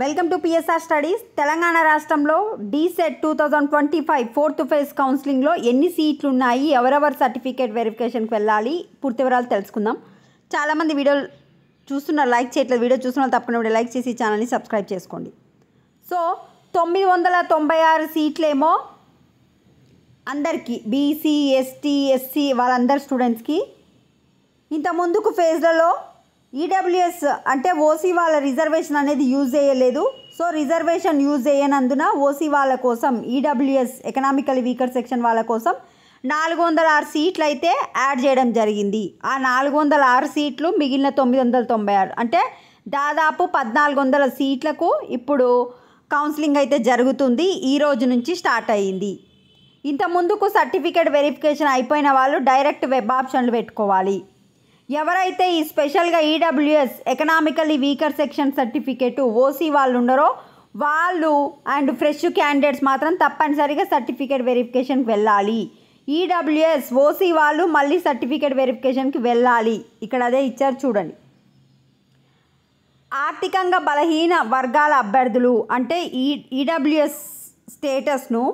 Welcome to PSR studies. Telangana రాష్ట్రంలో DEECET 2025 fourth phase కౌన్సిలింగ్లో ఎన్ని సీట్లు ఉన్నాయి, ఎవరెవరు సర్టిఫికేట్ వెరిఫికేషన్కి వెళ్ళాలి, పూర్తి వివరాలు తెలుసుకుందాం. చాలామంది వీడియోలు చూస్తున్నారు, లైక్ చేయట్లేదు. వీడియో చూస్తున్న వాళ్ళు తప్పకుండా లైక్ చేసి ఛానల్ని సబ్స్క్రైబ్ చేసుకోండి. సో 996 సీట్లేమో అందరికీ, బీసీ, ఎస్టీ, ఎస్సీ వాళ్ళందరు స్టూడెంట్స్కి. ఇంత ముందుకు ఫేజ్లలో ఈడబ్ల్యూఎస్ అంటే ఓసీ వాళ్ళ రిజర్వేషన్ అనేది యూజ్ చేయలేదు. సో రిజర్వేషన్ యూజ్ చేయనందున ఓసీ వాళ్ళ కోసం ఈడబ్ల్యూఎస్ ఎకనామికల్ వీకర్ సెక్షన్ వాళ్ళ కోసం 406 సీట్లు అయితే యాడ్ చేయడం జరిగింది. ఆ 406 సీట్లు మిగిలిన 996 అంటే దాదాపు 1400 సీట్లకు ఇప్పుడు కౌన్సిలింగ్ అయితే జరుగుతుంది. ఈ రోజు నుంచి స్టార్ట్ అయ్యింది. ఇంత ముందుకు సర్టిఫికేట్ వెరిఫికేషన్ అయిపోయిన వాళ్ళు డైరెక్ట్ వెబ్ ఆప్షన్లు పెట్టుకోవాలి. ఎవరైతే ఈ స్పెషల్గా EWS economically weaker section certificate OC వాళ్ళు ఉన్నారో వాళ్ళు అండ్ ఫ్రెష్ క్యాండిడేట్స్ మాత్రం తప్పనిసరిగా సర్టిఫికేట్ వెరిఫికేషన్కి వెళ్ళాలి. ఈడబ్ల్యూఎస్ ఓసీ వాళ్ళు మళ్ళీ సర్టిఫికేట్ వెరిఫికేషన్కి వెళ్ళాలి. ఇక్కడ అదే ఇచ్చారు చూడండి. ఆర్థికంగా బలహీన వర్గాల అభ్యర్థులు అంటే ఈడబ్ల్యూఎస్ స్టేటస్ను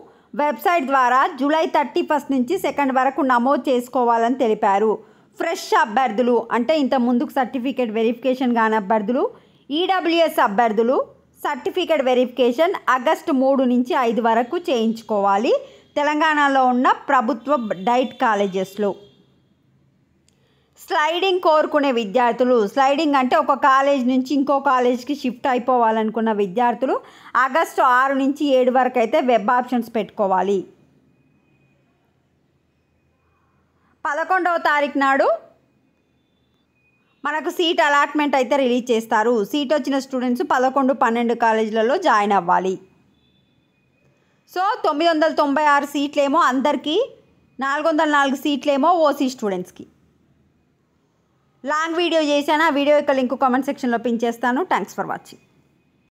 వెబ్సైట్ ద్వారా జూలై 31 నుంచి 2 వరకు నమోదు చేసుకోవాలని తెలిపారు. ఫ్రెష్ అభ్యర్థులు అంటే ఇంత ముందుకు సర్టిఫికేట్ వెరిఫికేషన్ కాని అభ్యర్థులు, ఈడబ్ల్యూఎస్ అభ్యర్థులు సర్టిఫికేట్ వెరిఫికేషన్ ఆగస్టు 3 నుంచి 5 వరకు చేయించుకోవాలి తెలంగాణలో ఉన్న ప్రభుత్వ డైట్ కాలేజెస్లో. స్లైడింగ్ కోరుకునే విద్యార్థులు, స్లైడింగ్ అంటే ఒక కాలేజ్ నుంచి ఇంకో కాలేజ్కి షిఫ్ట్ అయిపోవాలనుకున్న విద్యార్థులు ఆగస్టు 6 నుంచి 7 వరకు అయితే వెబ్ ఆప్షన్స్ పెట్టుకోవాలి. 11వ తారీఖు నాడు మనకు సీట్ అలాట్మెంట్ అయితే రిలీజ్ చేస్తారు. సీట్ వచ్చిన స్టూడెంట్స్ 11, 12 కాలేజీలలో జాయిన్ అవ్వాలి. సో 996 సీట్లేమో అందరికీ, 404 సీట్లేమో ఓసీ స్టూడెంట్స్కి. లాంగ్ వీడియో చేశాను. ఆ వీడియో యొక్క లింక్ కామెంట్ సెక్షన్లో పిన్ చేస్తాను. Thanks for watching.